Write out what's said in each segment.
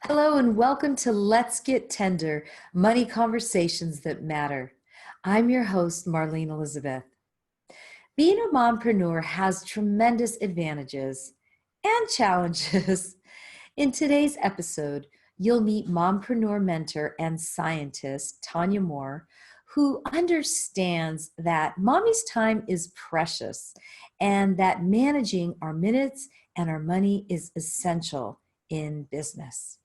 Hello and welcome to Let's Get Tender, Money Conversations That Matter. I'm your host, Marlene Elizabeth. Being a mompreneur has tremendous advantages and challenges. In today's episode, you'll meet mompreneur mentor and scientist Tonya Moore, who understands that mommy's time is precious and that managing our minutes and our money is essential in business.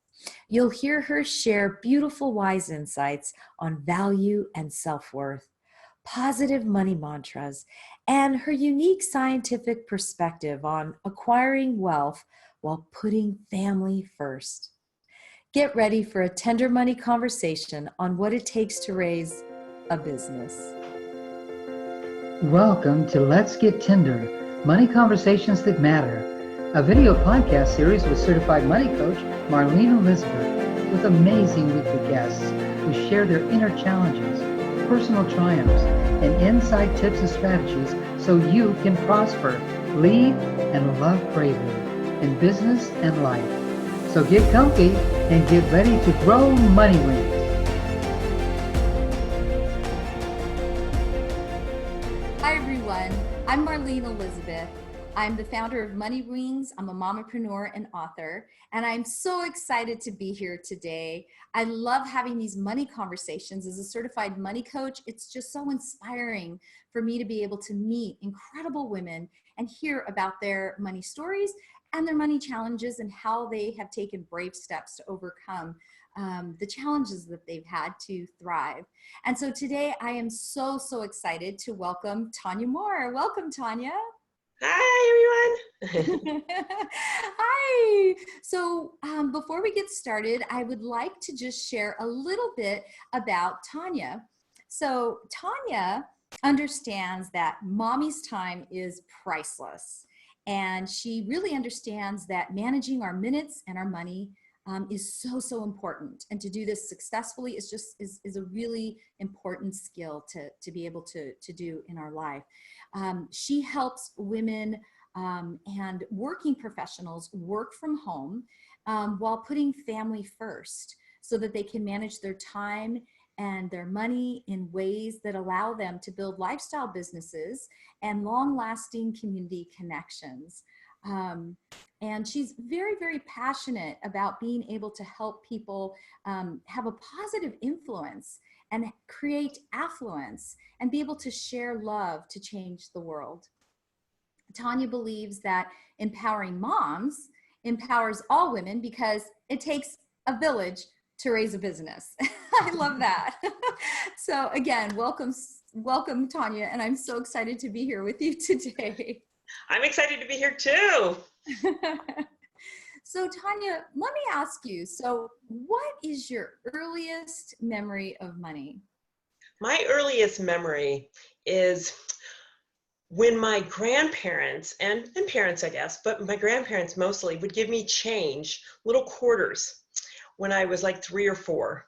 You'll hear her share beautiful, wise insights on value and self-worth, positive money mantras, and her unique scientific perspective on acquiring wealth while putting family first. Get ready for a tender money conversation on what it takes to raise a business. Welcome to Let's Get Tender, Money Conversations That Matter, a video podcast series with certified money coach Marlene Elizabeth, with amazing weekly guests who share their inner challenges, personal triumphs, and inside tips and strategies so you can prosper, lead, and love bravely in business and life. So get comfy and get ready to grow money wings. Hi everyone, I'm Marlene Elizabeth. I'm the founder of Money Wings. I'm a Mamapreneur and author, and I'm so excited to be here today. I love having these money conversations. As a certified money coach, it's just so inspiring for me to be able to meet incredible women and hear about their money stories and their money challenges and how they have taken brave steps to overcome the challenges that they've had to thrive. And so today I am so excited to welcome Tonya Moore. Welcome, Tonya. Hi, everyone. Hi. So before we get started, I would like to just share a little bit about Tonya. So Tonya understands that mommy's time is priceless. And she really understands that managing our minutes and our money is so important. And to do this successfully is a really important skill to be able to do in our life. She helps women and working professionals work from home while putting family first so that they can manage their time and their money in ways that allow them to build lifestyle businesses and long-lasting community connections. And she's very passionate about being able to help people have a positive influence and create affluence and be able to share love to change the world. Tonya believes that empowering moms empowers all women because it takes a village to raise a business. I love that. So again, welcome Tonya, and I'm so excited to be here with you today. I'm excited to be here too. So Tonya, let me ask you, so what is your earliest memory of money? My earliest memory is when my grandparents and parents, I guess, but my grandparents mostly would give me change, little quarters, when I was like 3 or 4.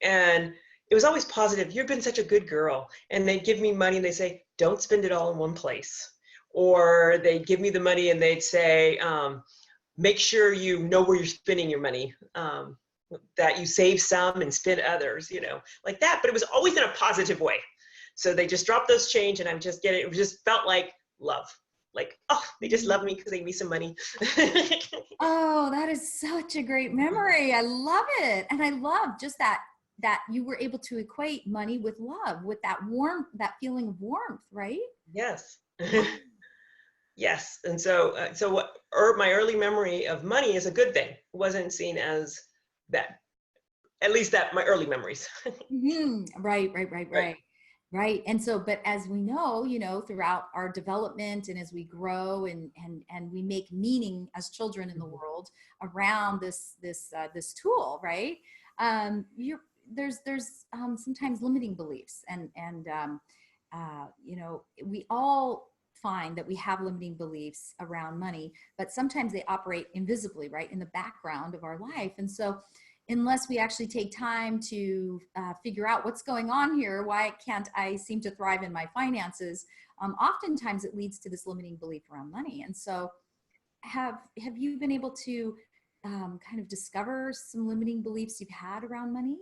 And it was always positive. You've been such a good girl. And they'd give me money and they'd say, don't spend it all in one place. Or they'd give me the money and they'd say, make sure you know where you're spending your money, that you save some and spend others, like that. But it was always in a positive way. So they just dropped those change and I'm just getting, it just felt like love. Like, oh, they just love me because they gave me some money. Oh, that is such a great memory. I love it. And I love just that you were able to equate money with love, with that warmth, that feeling of warmth, right? Yes. Yes. And so my early memory of money is a good thing. It wasn't seen as that, at least that my early memories. Mm-hmm. Right. And so, but as we know, throughout our development and as we grow and we make meaning as children in the world around this tool, right? There's sometimes limiting beliefs and we all find that we have limiting beliefs around money, but sometimes they operate invisibly, right, in the background of our life. And so unless we actually take time to figure out what's going on here, why can't I seem to thrive in my finances, oftentimes it leads to this limiting belief around money. And so have you been able to kind of discover some limiting beliefs you've had around money?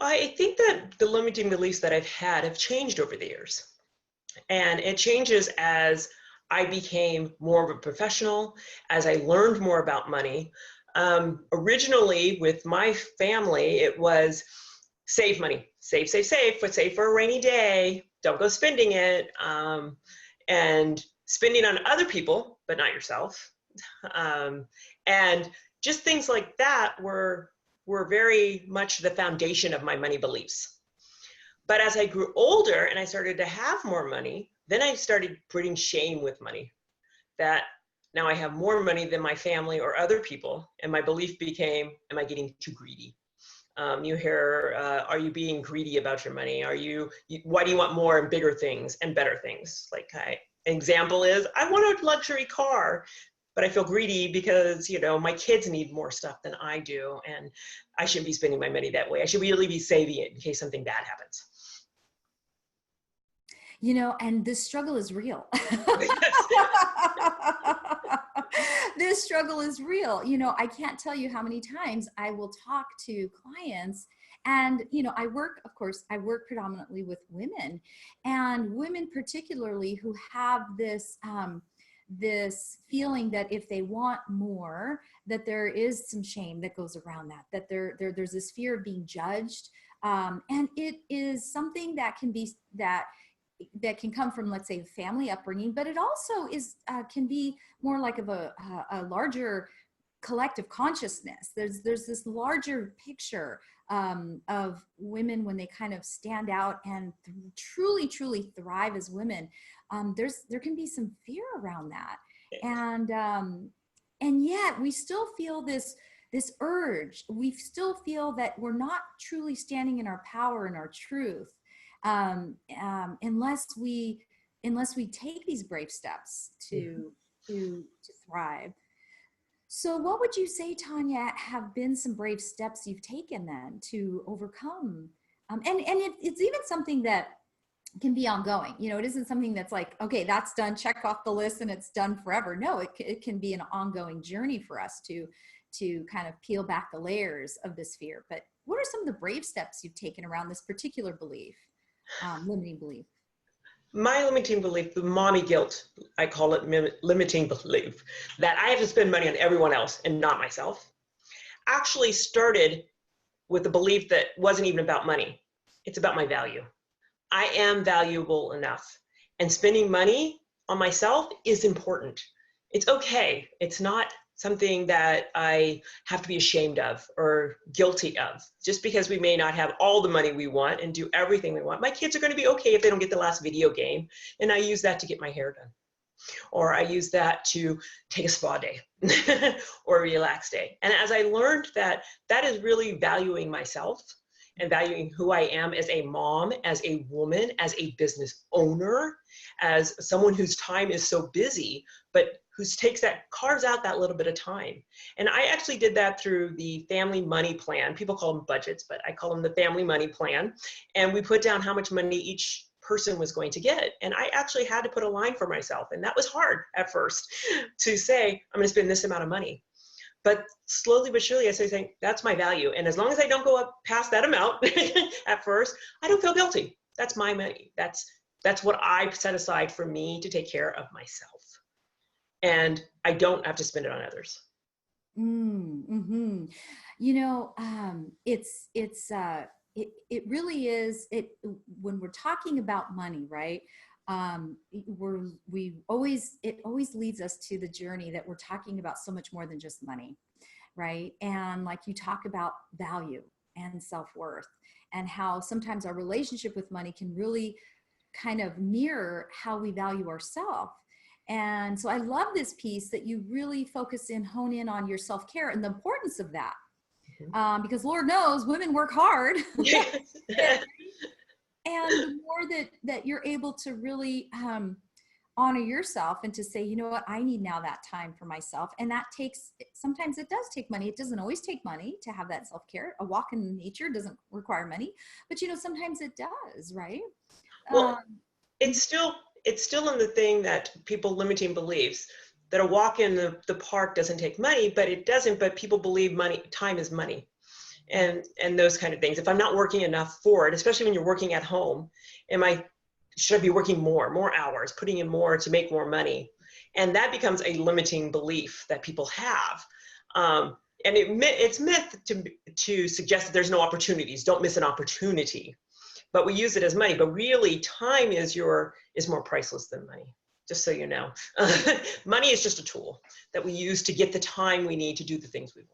I think that the limiting beliefs that I've had have changed over the years. And it changes as I became more of a professional, as I learned more about money. Originally, with my family, it was save money, save, but save for a rainy day. Don't go spending it. And spending on other people, but not yourself. And just things like that were very much the foundation of my money beliefs. But as I grew older and I started to have more money, then I started putting shame with money. That now I have more money than my family or other people. And my belief became, am I getting too greedy? You hear, are you being greedy about your money? Why do you want more and bigger things and better things? Like an example is, I want a luxury car, but I feel greedy because, my kids need more stuff than I do. And I shouldn't be spending my money that way. I should really be saving it in case something bad happens. And this struggle is real. This struggle is real. I can't tell you how many times I will talk to clients and, I work predominantly with women, and women particularly who have this, this feeling that if they want more, that there is some shame that goes around that there's this fear of being judged. And it is something that can come from, let's say, family upbringing, but it also is can be more like of a larger collective consciousness. There's this larger picture of women when they kind of stand out and truly thrive as women. There can be some fear around that, and yet we still feel this urge. We still feel that we're not truly standing in our power and our truth. Unless we take these brave steps to thrive. So what would you say, Tonya, have been some brave steps you've taken then to overcome? And it's even something that can be ongoing. It isn't something that's like, okay, that's done, check off the list and it's done forever. No, it can be an ongoing journey for us to kind of peel back the layers of this fear. But what are some of the brave steps you've taken around this particular belief? Limiting belief. My limiting belief, the mommy guilt, I call it limiting belief, that I have to spend money on everyone else and not myself, actually started with the belief that wasn't even about money. It's about my value. I am valuable enough, and spending money on myself is important. It's okay. It's not something that I have to be ashamed of or guilty of. Just because we may not have all the money we want and do everything we want, my kids are going to be okay if they don't get the last video game, and I use that to get my hair done. Or I use that to take a spa day or a relax day. And as I learned that is really valuing myself and valuing who I am as a mom, as a woman, as a business owner, as someone whose time is so busy, but who carves out that little bit of time. And I actually did that through the family money plan. People call them budgets, but I call them the family money plan. And we put down how much money each person was going to get. And I actually had to put a line for myself. And that was hard at first to say, I'm going to spend this amount of money. But slowly but surely, I started saying, that's my value. And as long as I don't go up past that amount at first, I don't feel guilty. That's my money. That's what I set aside for me to take care of myself. And I don't have to spend it on others. Mm-hmm. It really is. When we're talking about money, right? It always leads us to the journey that we're talking about so much more than just money, right? And like you talk about value and self-worth, and how sometimes our relationship with money can really kind of mirror how we value ourselves. And so I love this piece that you really focus and hone in on your self-care and the importance of that. Because Lord knows women work hard. And the more that you're able to really honor yourself and to say, you know what, I need now that time for myself. And sometimes it does take money. It doesn't always take money to have that self-care. A walk in nature doesn't require money, but sometimes it does, right? Well, it's still in the thing that people limiting beliefs. that a walk in the park doesn't take money, but it doesn't, but people believe time is money. And those kind of things. If I'm not working enough for it, especially when you're working at home, should I be working more hours, putting in more to make more money? And that becomes a limiting belief that people have. And it's myth to suggest that there's no opportunities. Don't miss an opportunity. But we use it as money. But really, time is more priceless than money. Just so you know, money is just a tool that we use to get the time we need to do the things we want.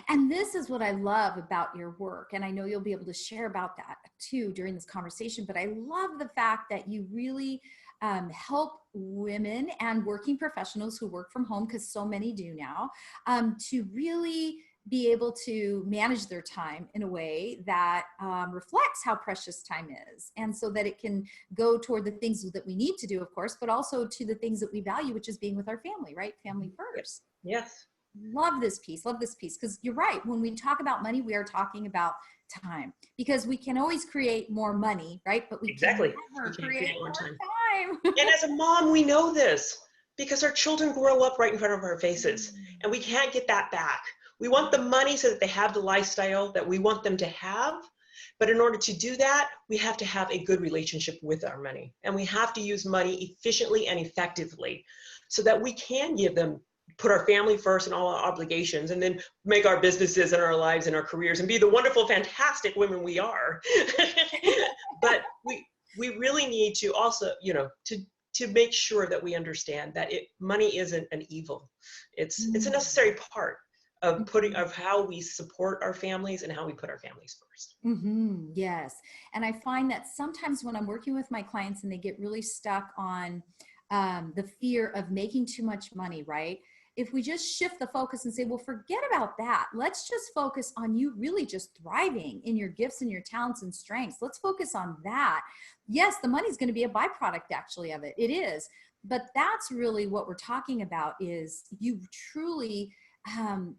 And this is what I love about your work. And I know you'll be able to share about that too during this conversation, but I love the fact that you really help women and working professionals who work from home, because so many do now, to really be able to manage their time in a way that reflects how precious time is. And so that it can go toward the things that we need to do, of course, but also to the things that we value, which is being with our family, right? Family first. Yes. Love this piece, because you're right. When we talk about money, we are talking about time, because we can always create more money, right? But we can never create more time. And as a mom, we know this because our children grow up right in front of our faces, and we can't get that back. We want the money so that they have the lifestyle that we want them to have. But in order to do that, we have to have a good relationship with our money, and we have to use money efficiently and effectively so that we can put our family first and all our obligations, and then make our businesses and our lives and our careers and be the wonderful, fantastic women we are. But we really need to also, to make sure that we understand that money isn't an evil. It's a necessary part of how we support our families and how we put our families first. Mm-hmm. Yes. And I find that sometimes when I'm working with my clients and they get really stuck on the fear of making too much money, right? If we just shift the focus and say, well, forget about that. Let's just focus on you really just thriving in your gifts and your talents and strengths. Let's focus on that. Yes, the money is going to be a byproduct actually of it. It is. But that's really what we're talking about, is you truly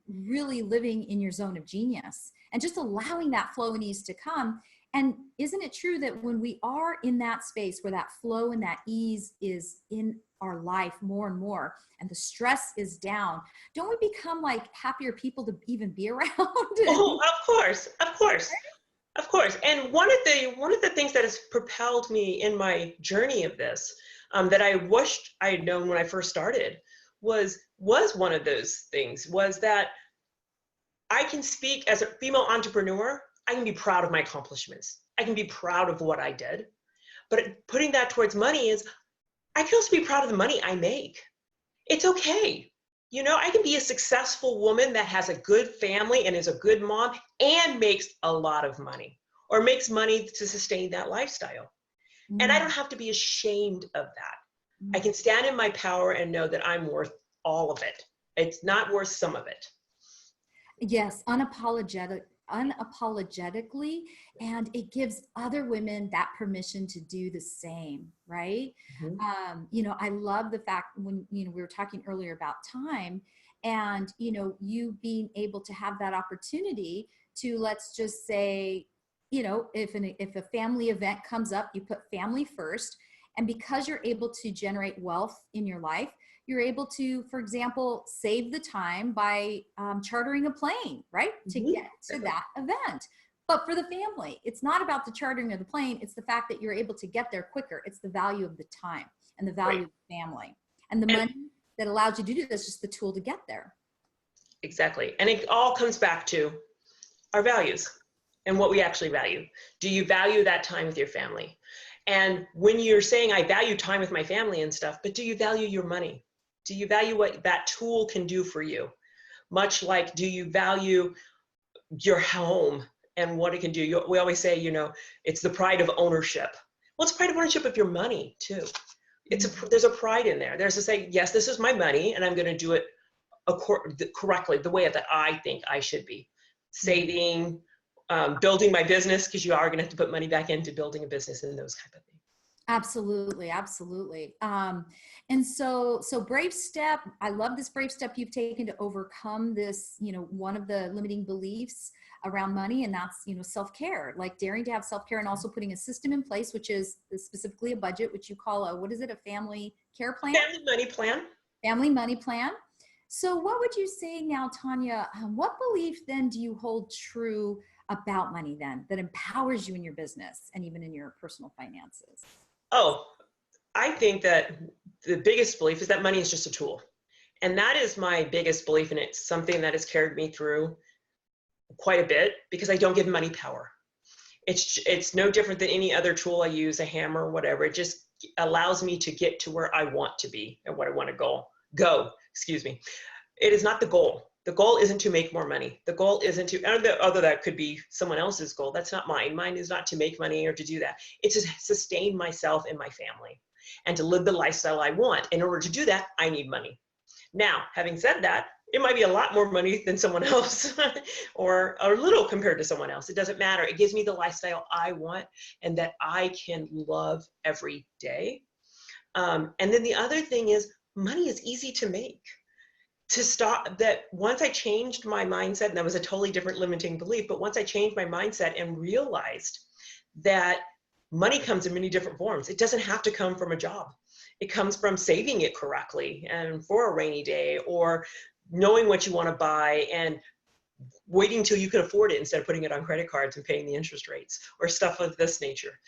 really living in your zone of genius and just allowing that flow and ease to come. And isn't it true that when we are in that space where that flow and that ease is in our life more and more, and the stress is down, don't we become like happier people to even be around? Oh, of course. And one of the things that has propelled me in my journey of this, that I wished I had known when I first started, was one of those things, was that I can speak as a female entrepreneur. I can be proud of my accomplishments. I can be proud of what I did. But putting that towards money is, I can also be proud of the money I make. It's okay. I can be a successful woman that has a good family and is a good mom and makes a lot of money, or makes money to sustain that lifestyle. And I don't have to be ashamed of that. I can stand in my power and know that I'm worth all of it. It's not worth some of it. Yes, unapologetically, and it gives other women that permission to do the same, right? Mm-hmm. I love the fact when we were talking earlier about time, and you being able to have that opportunity to, let's just say, if a family event comes up, you put family first, and because you're able to generate wealth in your life, you're able to, for example, save the time by chartering a plane, right? To get to that event. But for the family, it's not about the chartering of the plane. It's the fact that you're able to get there quicker. It's the value of the time and the value of the family. And the money that allows you to do this is just the tool to get there. Exactly. And it all comes back to our values and what we actually value. Do you value that time with your family? And when you're saying, I value time with my family and stuff, but do you value your money? Do you value what that tool can do for you? Much like, do you value your home and what it can do? We always say, it's the pride of ownership. Well, it's pride of ownership of your money too. There's a pride in there. There's to say, yes, this is my money and I'm going to do it correctly, the way that I think I should be. Saving, building my business, because you are going to have to put money back into building a business and those type of things. Absolutely. And so brave step. I love this brave step you've taken to overcome this, one of the limiting beliefs around money, and that's, self-care, like daring to have self-care, and also putting a system in place, which is specifically a budget, which you call a family care plan? Family money plan. family money plan. So what would you say now, Tonya, what belief then do you hold true about money then that empowers you in your business and even in your personal finances? Oh, I think that the biggest belief is that money is just a tool. And that is my biggest belief, and it's something that has carried me through quite a bit because I don't give money power. It's no different than any other tool I use, a hammer, whatever. It just allows me to get to where I want to be and what I want to go, excuse me. It is not the goal. The goal isn't to make more money. The goal isn't to, other that could be someone else's goal. That's not mine. Mine is not to make money or to do that. It's to sustain myself and my family and to live the lifestyle I want. In order to do that, I need money. Now, having said that, it might be a lot more money than someone else or a little compared to someone else. It doesn't matter. It gives me the lifestyle I want and that I can love every day. And then the other thing is money is easy to make. To stop that, once I changed my mindset, and that was a totally different limiting belief, but once I changed my mindset and realized that money comes in many different forms. It doesn't have to come from a job. It comes from saving it correctly and for a rainy day, or knowing what you want to buy and waiting till you can afford it instead of putting it on credit cards and paying the interest rates or stuff of this nature.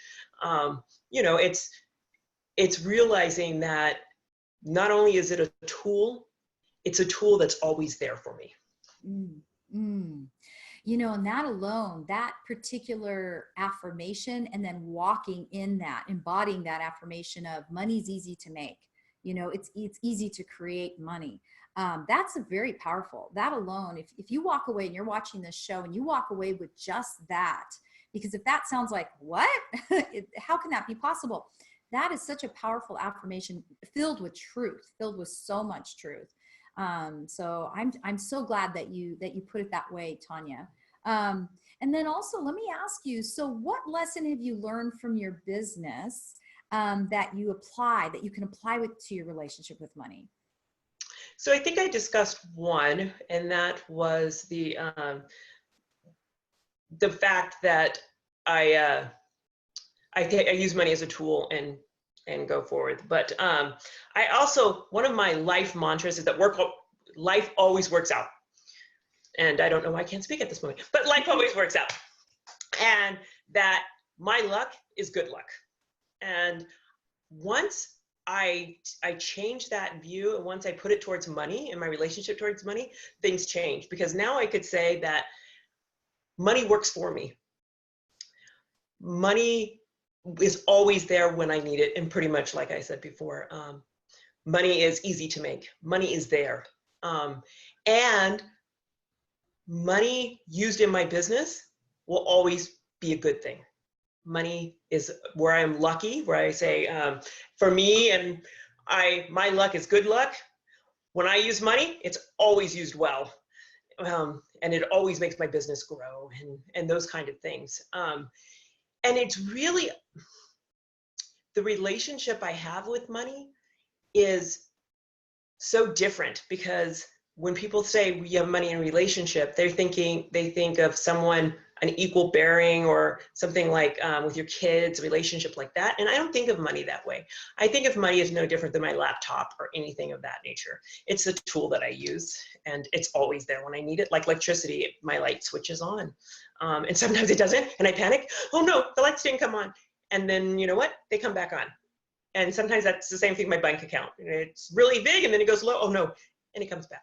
You know, it's realizing that not only is it a tool, it's a tool that's always there for me. Mm, mm. You know, and that alone, that particular affirmation, and then walking in that, embodying that affirmation of money's easy to make, you know, it's easy to create money. That's a very powerful, that alone, if you walk away and you're watching this show and you walk away with just that, because if that sounds like, what, how can that be possible? That is such a powerful affirmation filled with truth, filled with so much truth. So I'm so glad that you put it that way, Tonya. And then also let me ask you, so what lesson have you learned from your business that you can apply to your relationship with money? So I think I discussed one, and that was the fact that I use money as a tool and go forward. But I also, one of my life mantras is that life always works out. And I don't know why I can't speak at this moment, but life always works out. And that my luck is good luck. And once I changed that view, and once I put it towards money and my relationship towards money, things changed, because now I could say that money works for me. Money is always there when I need it. And pretty much like I said before, money is easy to make. Money is there. And money used in my business will always be a good thing. Money is where I'm lucky, where I say, for me, and my luck is good luck. When I use money, it's always used well. And it always makes my business grow and those kind of things. And it's really, the relationship I have with money is so different, because when people say we have money in relationship, they think of someone, an equal bearing, or something like with your kids, a relationship like that. And I don't think of money that way. I think of money as no different than my laptop or anything of that nature. It's a tool that I use, and it's always there when I need it. Like electricity, my light switches on. And sometimes it doesn't, and I panic. Oh no, the lights didn't come on. And then you know what? They come back on. And sometimes that's the same thing with my bank account. It's really big and then it goes low. Oh no, and it comes back.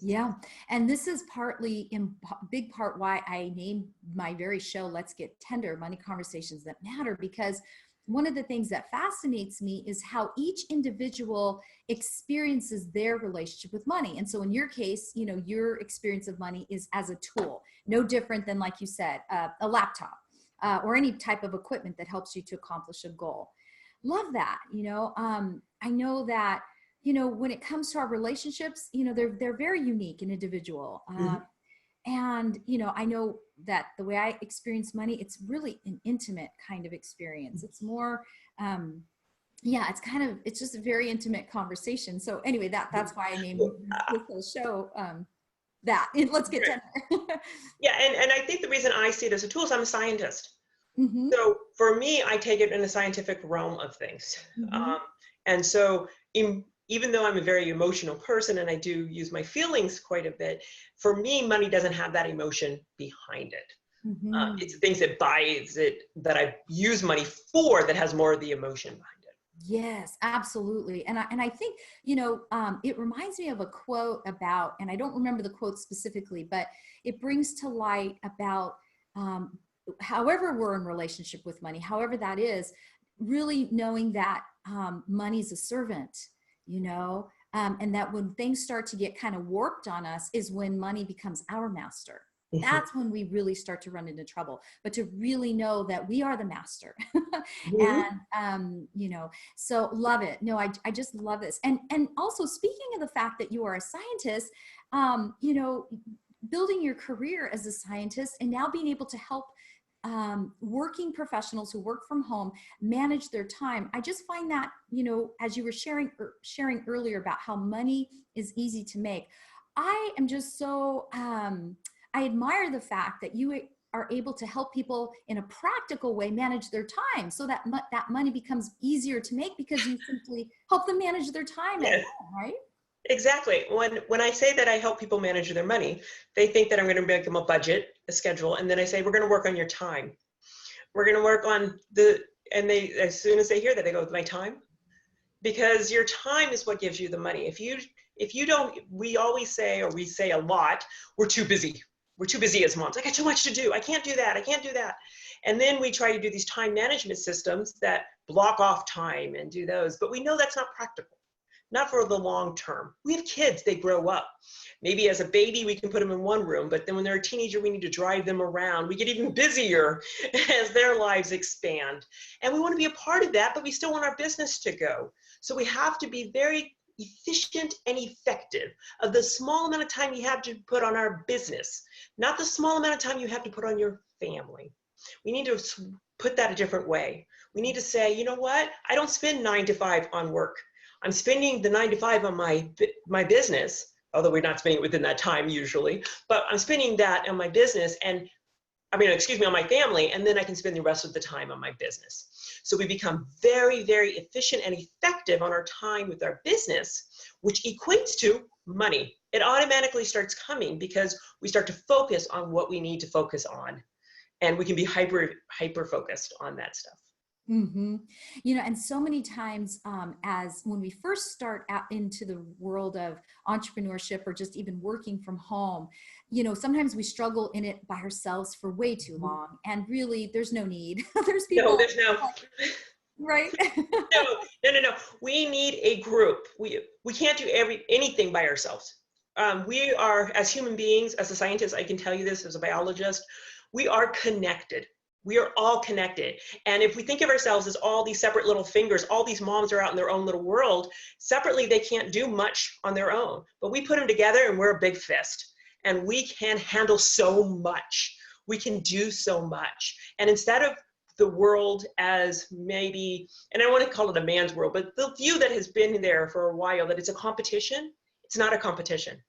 Yeah. And this is partly in big part why I named my very show, Let's Get Tender, Money Conversations That Matter, because one of the things that fascinates me is how each individual experiences their relationship with money. And so in your case, you know, your experience of money is as a tool, no different than, like you said, a laptop or any type of equipment that helps you to accomplish a goal. Love that. You know, I know that, you know, when it comes to our relationships, you know, they're very unique and individual. And, you know, I know that the way I experience money, it's really an intimate kind of experience. It's more, yeah, it's just a very intimate conversation. So anyway, that's why I named this whole show that. Let's Get Tender. Yeah, and I think the reason I see it as a tool is I'm a scientist. Mm-hmm. So for me, I take it in the scientific realm of things. And so even though I'm a very emotional person and I do use my feelings quite a bit, for me, money doesn't have that emotion behind it. Mhm. It's the things that buys it, that I use money for, that has more of the emotion behind it. Yes, absolutely. And I think, it reminds me of a quote about, and I don't remember the quote specifically, but it brings to light about, um, however we're in relationship with money, however that is, really knowing that money's a servant, and that when things start to get kind of warped on us is when money becomes our master. That's when we really start to run into trouble. But to really know that we are the master, Mhm. and so love it. No, I just love this. And also, speaking of the fact that you are a scientist, building your career as a scientist and now being able to help working professionals who work from home manage their time. I just find that, as you were sharing earlier about how money is easy to make, I am just so, I admire the fact that you are able to help people in a practical way manage their time so that that money becomes easier to make because you simply help them manage their time at Yes, home, right? exactly. When I say that I help people manage their money, they think that I'm going to make them a budget, a schedule, and then I say, we're going to work on your time. We're going to work on and they, as soon as they hear that, they go, my time? Because your time is what gives you the money. If you don't, we always say, or we say a lot, we're too busy. We're too busy as moms. I got too much to do. I can't do that. I can't do that. And then we try to do these time management systems that block off time and do those. But we know that's not practical, not for the long term. We have kids, they grow up. Maybe as a baby, we can put them in one room, but then when they're a teenager, we need to drive them around. We get even busier as their lives expand. And we want to be a part of that, but we still want our business to go. So we have to be very efficient and effective of the small amount of time you have to put on our business, not the small amount of time you have to put on your family. We need to put that a different way. We need to say, you know what? I don't spend 9 to 5 on work. I'm spending the 9 to 5 on my business, although we're not spending it within that time usually, but I'm spending that on my business and on my family, and then I can spend the rest of the time on my business. So we become very, very efficient and effective on our time with our business, which equates to money. It automatically starts coming because we start to focus on what we need to focus on, and we can be hyper focused on that stuff. Mm-hmm. And so many times, as when we first start out into the world of entrepreneurship or just even working from home, sometimes we struggle in it by ourselves for way too long. And really, there's no need. There's No, people, there's no. right? No. We need a group. We can't do anything by ourselves. We are, as human beings, as a scientist, I can tell you this as a biologist, we are connected. We are all connected. And if we think of ourselves as all these separate little fingers, all these moms are out in their own little world, separately they can't do much on their own. But we put them together and we're a big fist. And we can handle so much. We can do so much. And instead of the world as maybe, and I don't want to call it a man's world, but the view that has been there for a while that it's a competition, it's not a competition.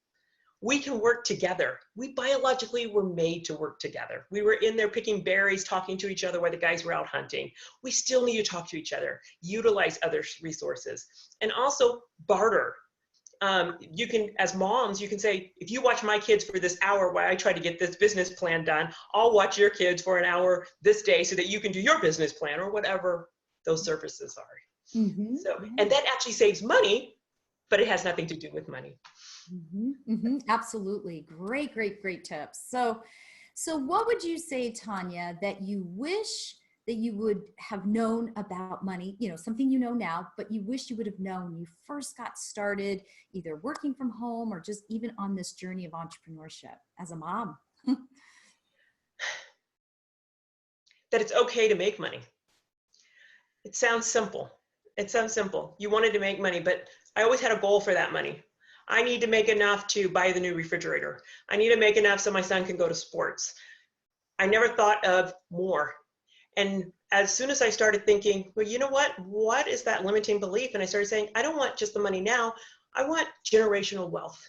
We can work together. We biologically were made to work together. We were in there picking berries, talking to each other while the guys were out hunting. We still need to talk to each other, utilize other resources, and also barter. You can, as moms, you can say, if you watch my kids for this hour while I try to get this business plan done, I'll watch your kids for an hour this day so that you can do your business plan or whatever those services are. Mm-hmm. So, Yeah. and that actually saves money, but it has nothing to do with money. Mm-hmm. Mm-hmm. Absolutely. Great tips. So what would you say, Tonya, that you wish that you would have known about money, something you know now, but you wish you would have known when you first got started, either working from home or just even on this journey of entrepreneurship as a mom? That it's okay to make money. It sounds simple. It sounds simple. You wanted to make money, but I always had a goal for that money. I need to make enough to buy the new refrigerator. I need to make enough so my son can go to sports. I never thought of more. And as soon as I started thinking, well, you know what is that limiting belief? And I started saying, I don't want just the money now. I want generational wealth.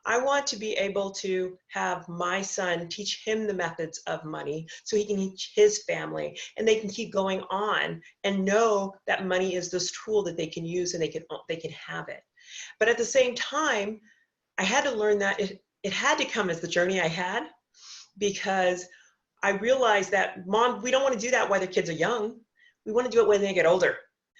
I want to be able to have my son, teach him the methods of money so he can teach his family and they can keep going on and know that money is this tool that they can use and they can have it. But at the same time, I had to learn that it had to come as the journey I had, because I realized that, Mom, we don't want to do that while the kids are young. We want to do it when they get older.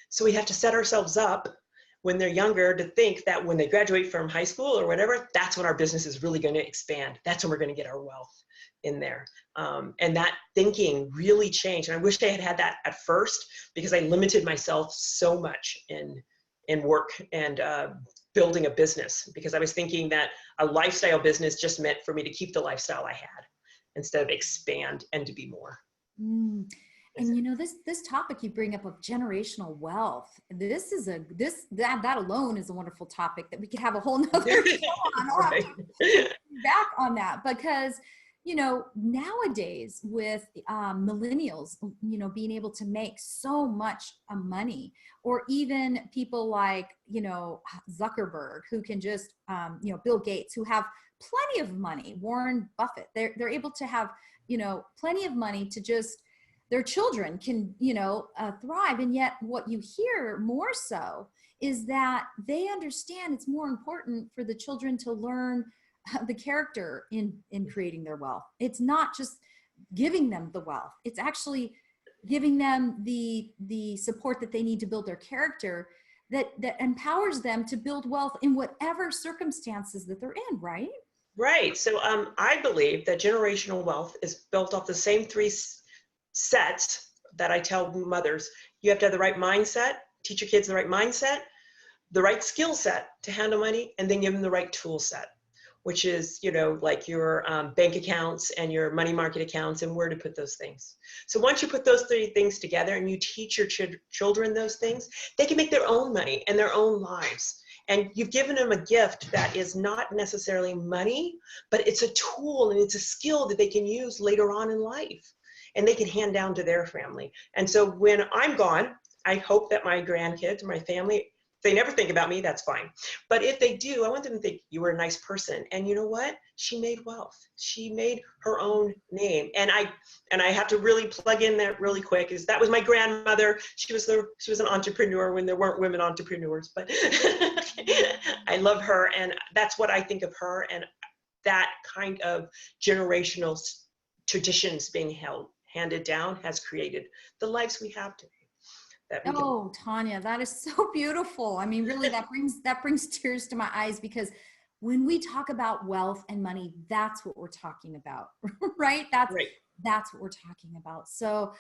So we have to set ourselves up when they're younger to think that when they graduate from high school or whatever, that's when our business is really going to expand. That's when we're going to get our wealth in there. And that thinking really changed. And I wish I had had that at first, because I limited myself so much in work and building a business, because I was thinking that a lifestyle business just meant for me to keep the lifestyle I had instead of expand and to be more. Mm. And you know, this topic you bring up of generational wealth, that alone is a wonderful topic that we could have a whole nother show on. I'll have to back on that, because, you know, nowadays with millennials, you know, being able to make so much money, or even people like, you know, Zuckerberg, who can just, you know, Bill Gates, who have plenty of money, Warren Buffett, they're able to have, you know, plenty of money to just, their children can, you know, thrive. And yet what you hear more so is that they understand it's more important for the children to learn the character in creating their wealth. It's not just giving them the wealth. It's actually giving them the support that they need to build their character, that empowers them to build wealth in whatever circumstances that they're in, right? Right. So I believe that generational wealth is built off the same three sets that I tell mothers. You have to have the right mindset, teach your kids the right mindset, the right skill set to handle money, and then give them the right tool set, which is, you know, like your bank accounts and your money market accounts and where to put those things. So once you put those three things together and you teach your children those things, they can make their own money and their own lives. And you've given them a gift that is not necessarily money, but it's a tool and it's a skill that they can use later on in life, and they can hand down to their family. And so when I'm gone, I hope that my grandkids, my family, if they never think about me, that's fine. But if they do, I want them to think you were a nice person. And you know what? She made wealth. She made her own name. And I have to really plug in that really quick, is that was my grandmother. She was an entrepreneur when there weren't women entrepreneurs, but I love her. And that's what I think of her. And that kind of generational traditions being handed down has created the lives we have today. Oh, Tonya, that is so beautiful. I mean, really, that brings tears to my eyes, because when we talk about wealth and money, that's what we're talking about, right? That's what we're talking about. So,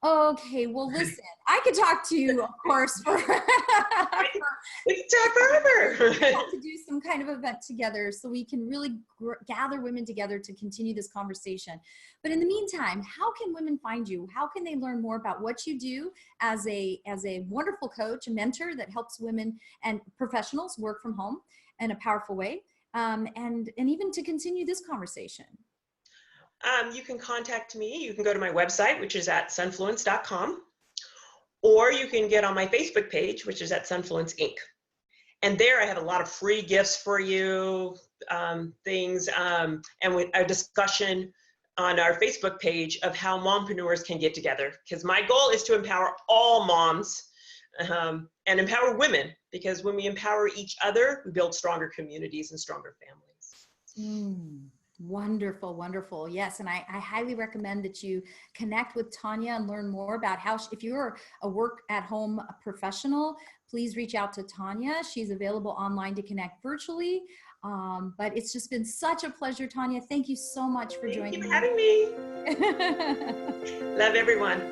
okay, well, listen, I could talk to you, of course, we can talk forever. We have to do some kind of event together so we can really gather women together to continue this conversation. But in the meantime, how can women find you? How can they learn more about what you do as a wonderful coach, a mentor that helps women and professionals work from home in a powerful way, and even to continue this conversation? You can contact me. You can go to my website, which is at sunfluence.com, or you can get on my Facebook page, which is at Sunfluence Inc. And there I have a lot of free gifts for you, things, and with a discussion on our Facebook page of how mompreneurs can get together. Because my goal is to empower all moms and empower women, because when we empower each other, we build stronger communities and stronger families. Wonderful, wonderful. Yes. And I highly recommend that you connect with Tonya and learn more about how, if you're a work at home professional, please reach out to Tonya. She's available online to connect virtually. But it's just been such a pleasure, Tonya. Thank you so much for joining me. Thank you for having me. Love everyone.